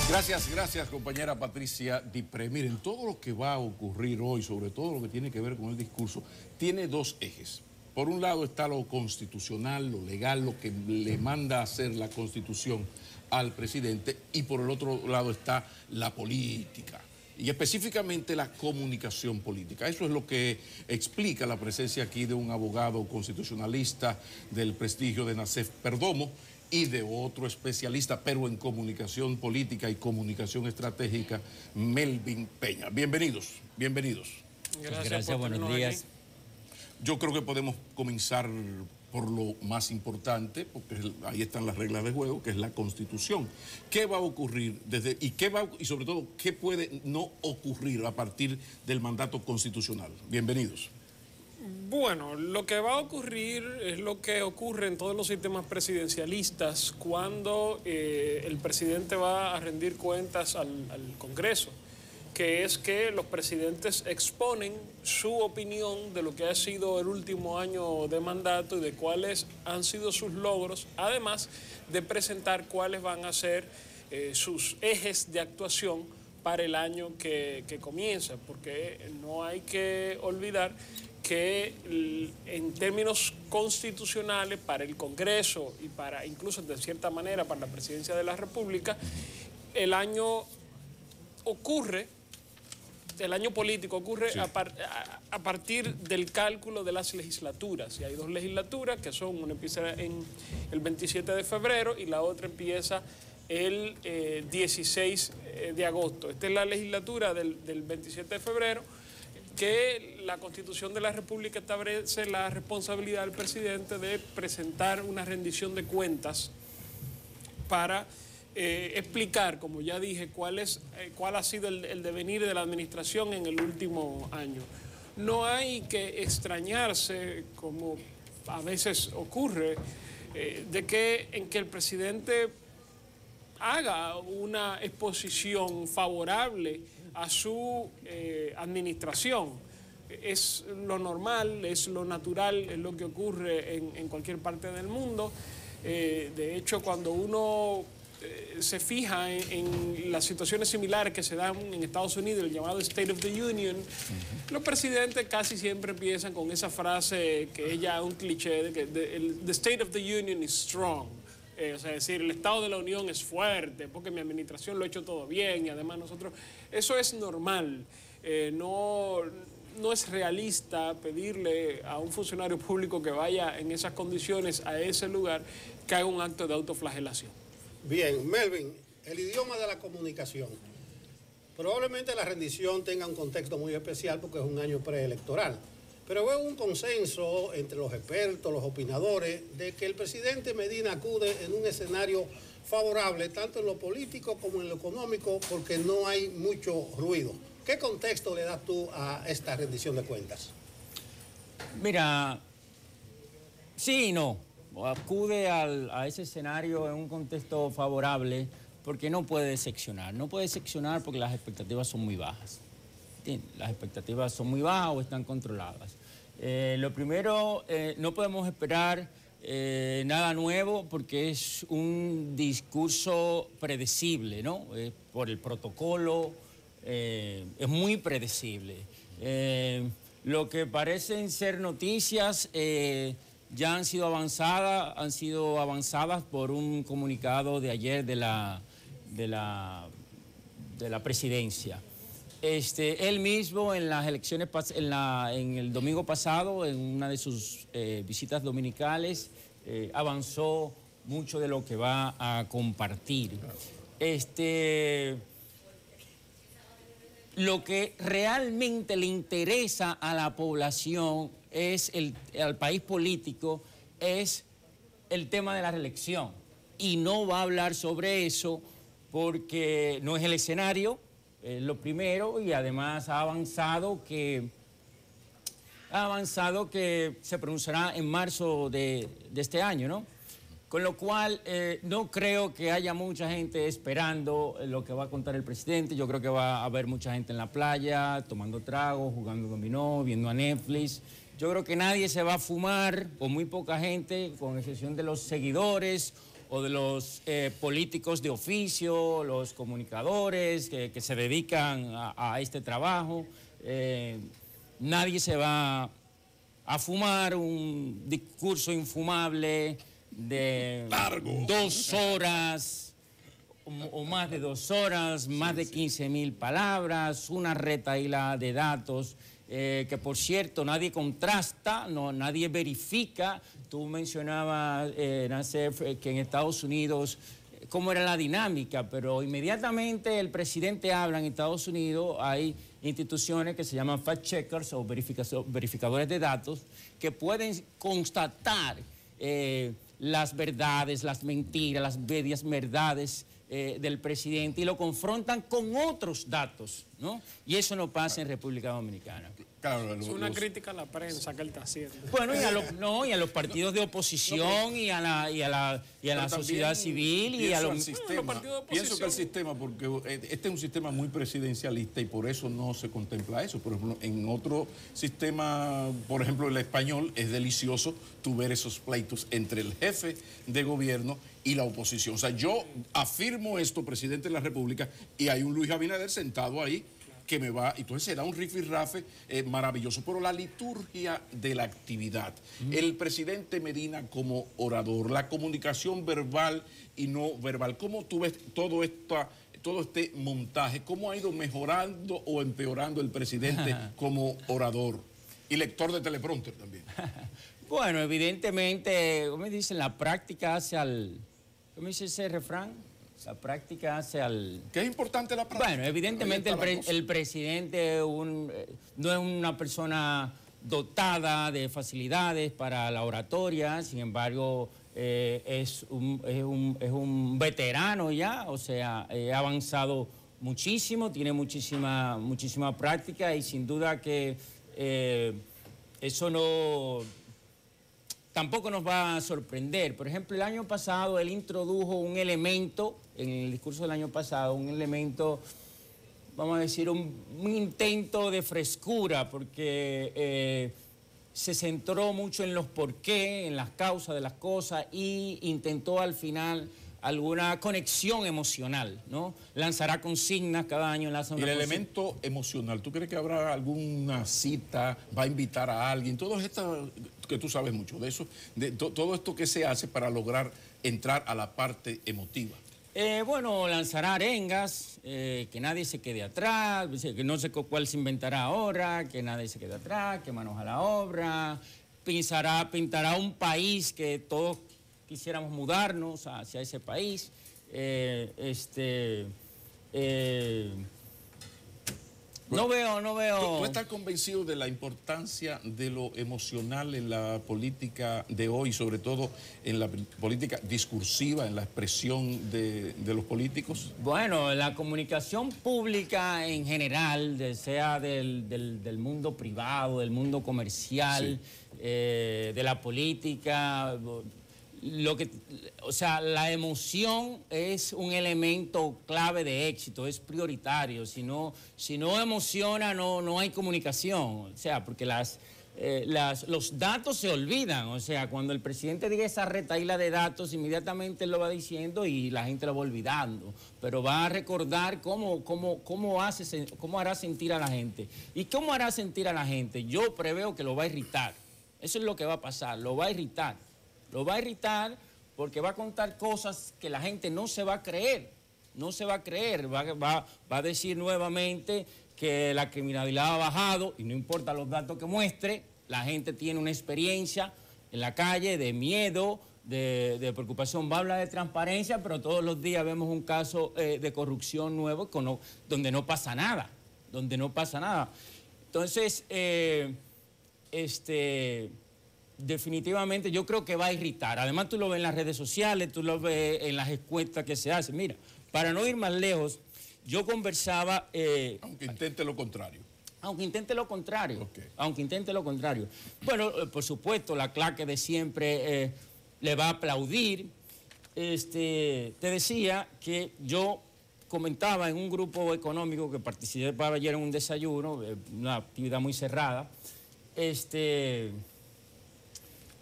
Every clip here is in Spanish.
Gracias, compañera Patricia Dipré. Miren, todo lo que va a ocurrir hoy, sobre todo lo que tiene que ver con el discurso, tiene dos ejes. Por un lado está lo constitucional, lo legal, lo que le manda a hacer la Constitución al presidente, y por el otro lado está la política, y específicamente la comunicación política. Eso es lo que explica la presencia aquí de un abogado constitucionalista del prestigio de Nacef Perdomo y de otro especialista, pero en comunicación política y comunicación estratégica, Melvin Peña. Bienvenidos. Gracias, buenos días. Yo creo que podemos comenzar por lo más importante, porque ahí están las reglas de juego, que es la Constitución. ¿Qué va a ocurrir y sobre todo, qué puede no ocurrir a partir del mandato constitucional? Bienvenidos. Bueno, lo que va a ocurrir es lo que ocurre en todos los sistemas presidencialistas cuando el presidente va a rendir cuentas al Congreso, que es que los presidentes exponen su opinión de lo que ha sido el último año de mandato y de cuáles han sido sus logros, además de presentar cuáles van a ser sus ejes de actuación para el año que comienza, porque no hay que olvidar que en términos constitucionales para el Congreso y para incluso de cierta manera para la Presidencia de la República, el año político ocurre sí, a partir del cálculo de las legislaturas. Y hay dos legislaturas que son, una empieza en el 27 de febrero y la otra empieza el 16 de agosto. Esta es la legislatura del 27 de febrero, que la Constitución de la República establece la responsabilidad del presidente de presentar una rendición de cuentas para explicar, como ya dije, cuál ha sido el devenir de la administración en el último año. No hay que extrañarse, como a veces ocurre, en que el presidente haga una exposición favorable a su administración. Es lo normal, es lo natural, es lo que ocurre en cualquier parte del mundo. De hecho, cuando uno se fija en las situaciones similares que se dan en Estados Unidos, el llamado State of the Union, los presidentes casi siempre empiezan con esa frase que es ya un cliché, de que the State of the Union is strong. O sea, decir, el Estado de la Unión es fuerte porque mi administración lo ha hecho todo bien y además nosotros... Eso es normal. No es realista pedirle a un funcionario público que vaya en esas condiciones a ese lugar que haga un acto de autoflagelación. Bien, Melvin, el idioma de la comunicación. Probablemente la rendición tenga un contexto muy especial porque es un año preelectoral. Pero veo un consenso entre los expertos, los opinadores, de que el presidente Medina acude en un escenario favorable, tanto en lo político como en lo económico, porque no hay mucho ruido. ¿Qué contexto le das tú a esta rendición de cuentas? Mira, sí y no. Acude a ese escenario en un contexto favorable porque no puede decepcionar. No puede decepcionar porque las expectativas son muy bajas. Las expectativas son muy bajas o están controladas. Lo primero, no podemos esperar nada nuevo porque es un discurso predecible, ¿no? Por el protocolo, es muy predecible. Lo que parecen ser noticias ya han sido avanzadas por un comunicado de ayer de la presidencia. Él mismo en las elecciones, en el domingo pasado, en una de sus visitas dominicales, avanzó mucho de lo que va a compartir. Lo que realmente le interesa a la población, al país político, es el tema de la reelección. Y no va a hablar sobre eso porque no es el escenario. Lo primero, y además ha avanzado que se pronunciará en marzo de este año, ¿no? Con lo cual, no creo que haya mucha gente esperando lo que va a contar el presidente. Yo creo que va a haber mucha gente en la playa, tomando tragos, jugando dominó, viendo a Netflix. Yo creo que nadie se va a fumar, o muy poca gente, con excepción de los seguidores o de los políticos de oficio, los comunicadores que se dedican a este trabajo. Nadie se va a fumar un discurso infumable de largo, 2 horas o más de 2 horas, más de 15.000 palabras, una retahíla de datos que, por cierto, nadie contrasta, nadie verifica. Tú mencionabas, Nassef, que en Estados Unidos cómo era la dinámica, pero inmediatamente el presidente habla en Estados Unidos, hay instituciones que se llaman fact-checkers o verificadores de datos que pueden constatar las verdades, las mentiras, las medias verdades del presidente y lo confrontan con otros datos, ¿no? Y eso no pasa en República Dominicana. Claro, es una crítica a la prensa que él está haciendo. Bueno, y a los partidos de oposición y a la sociedad civil y a los partidos de oposición. Pienso que el sistema, porque este es un sistema muy presidencialista y por eso no se contempla eso. Por ejemplo, en otro sistema, por ejemplo, el español, es delicioso tú ver esos pleitos entre el jefe de gobierno y la oposición. O sea, yo afirmo esto, presidente de la República, y hay un Luis Abinader sentado ahí que me va, entonces será un rifirrafe maravilloso, pero la liturgia de la actividad, el presidente Medina como orador, la comunicación verbal y no verbal, ¿cómo tú ves todo este montaje? ¿Cómo ha ido mejorando o empeorando el presidente como orador y lector de teleprompter también? Bueno, evidentemente, como dicen, la práctica hace al... ¿Cómo dice ese refrán? La práctica hace al... ¿Qué es importante la práctica? Bueno, evidentemente el presidente no es una persona dotada de facilidades para la oratoria, sin embargo, es un veterano ya, o sea, ha avanzado muchísimo, tiene muchísima práctica y sin duda que eso no... tampoco nos va a sorprender. Por ejemplo, el año pasado él introdujo un elemento, en el discurso del año pasado, un elemento, vamos a decir, un intento de frescura, porque se centró mucho en los porqué, en las causas de las cosas y intentó al final alguna conexión emocional, ¿no? Lanzará consignas cada año. Y el elemento emocional, ¿tú crees que habrá alguna cita, va a invitar a alguien? Todo esto, que tú sabes mucho de eso, todo esto que se hace para lograr entrar a la parte emotiva. Bueno, lanzará arengas, que nadie se quede atrás, que no sé cuál se inventará ahora, que nadie se quede atrás, que manos a la obra, pintará un país que todos quisiéramos mudarnos hacia ese país. No veo... ¿Tú estás convencido de la importancia de lo emocional en la política de hoy, sobre todo en la política discursiva, en la expresión de los políticos? Bueno, la comunicación pública en general, sea del mundo privado, del mundo comercial, sí, de la política... o sea, la emoción es un elemento clave de éxito, es prioritario. Si no emociona, no hay comunicación. O sea, porque los datos se olvidan. O sea, cuando el presidente diga esa retahíla de datos, inmediatamente él lo va diciendo y la gente lo va olvidando. Pero va a recordar cómo hará sentir a la gente. ¿Y cómo hará sentir a la gente? Yo preveo que lo va a irritar. Eso es lo que va a pasar, lo va a irritar. Lo va a irritar porque va a contar cosas que la gente no se va a creer. No se va a creer. Va a decir nuevamente que la criminalidad ha bajado y no importa los datos que muestre, la gente tiene una experiencia en la calle de miedo, de preocupación. Va a hablar de transparencia, pero todos los días vemos un caso de corrupción nuevo donde no pasa nada. Donde no pasa nada. Entonces, definitivamente yo creo que va a irritar. Además tú lo ves en las redes sociales, tú lo ves en las encuestas que se hacen. Mira, para no ir más lejos, yo conversaba... aunque intente lo contrario. Aunque intente lo contrario. Okay. Aunque intente lo contrario. Bueno, por supuesto, la claque de siempre le va a aplaudir. Te decía que yo comentaba en un grupo económico que participaba ayer en un desayuno, una actividad muy cerrada,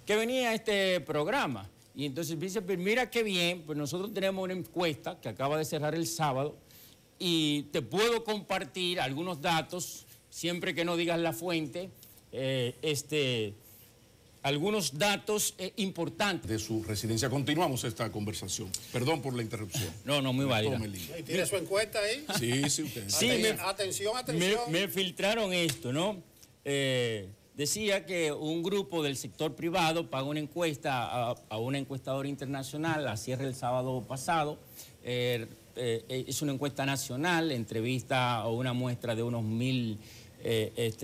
que venía este programa Y entonces dice, pues mira qué bien, pues nosotros tenemos una encuesta que acaba de cerrar el sábado y te puedo compartir algunos datos, siempre que no digas la fuente, algunos datos importantes. De su residencia. Continuamos esta conversación. Perdón por la interrupción. No, muy válida. ¿Y tiene su encuesta ahí? Sí, usted. Sí, atención. Me filtraron esto, ¿no? Decía que un grupo del sector privado pagó una encuesta a una encuestadora internacional, la cierre el sábado pasado. Es una encuesta nacional, entrevista a una muestra de unos 1000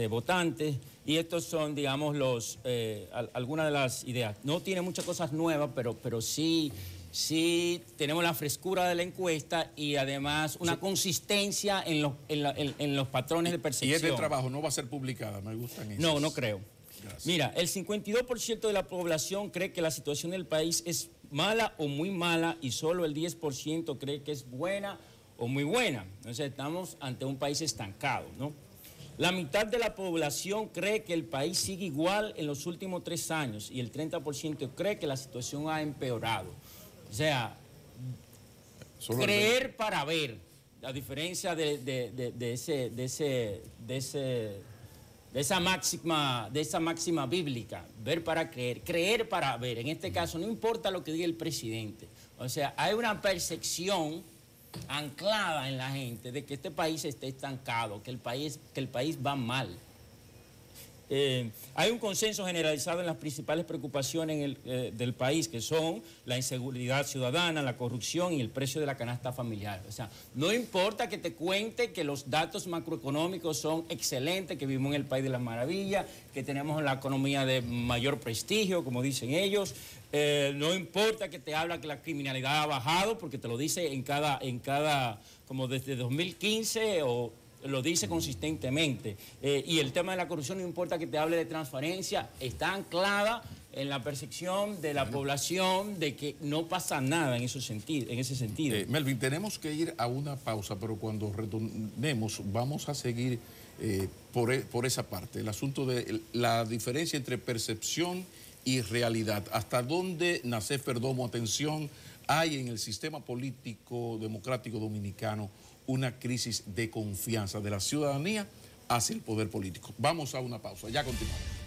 votantes. Y estos son, digamos, algunas de las ideas. No tiene muchas cosas nuevas, pero sí tenemos la frescura de la encuesta y además una consistencia en los patrones de percepción. Y es de trabajo, no va a ser publicada, me gustan esas. No creo. Gracias. Mira, el 52% de la población cree que la situación del país es mala o muy mala y solo el 10% cree que es buena o muy buena. Entonces estamos ante un país estancado, ¿no? La mitad de la población cree que el país sigue igual en los últimos 3 años y el 30% cree que la situación ha empeorado. O sea, creer para ver, a diferencia de esa máxima bíblica, ver para creer para ver. En este caso, no importa lo que diga el presidente. O sea, hay una percepción anclada en la gente de que este país está estancado, que el país va mal. Hay un consenso generalizado en las principales preocupaciones del país, que son la inseguridad ciudadana, la corrupción y el precio de la canasta familiar. O sea, no importa que te cuente que los datos macroeconómicos son excelentes, que vivimos en el país de las maravillas, que tenemos la economía de mayor prestigio, como dicen ellos. No importa que te habla que la criminalidad ha bajado, porque te lo dice en cada como desde 2015 o lo dice consistentemente. Y el tema de la corrupción, no importa que te hable de transparencia, está anclada en la percepción de la población de que no pasa nada en ese sentido. Melvin, tenemos que ir a una pausa, pero cuando retornemos vamos a seguir por esa parte, el asunto de la diferencia entre percepción y realidad. ¿Hasta dónde, Nacef Perdomo, atención, hay en el sistema político democrático dominicano una crisis de confianza de la ciudadanía hacia el poder político? Vamos a una pausa, ya continuamos.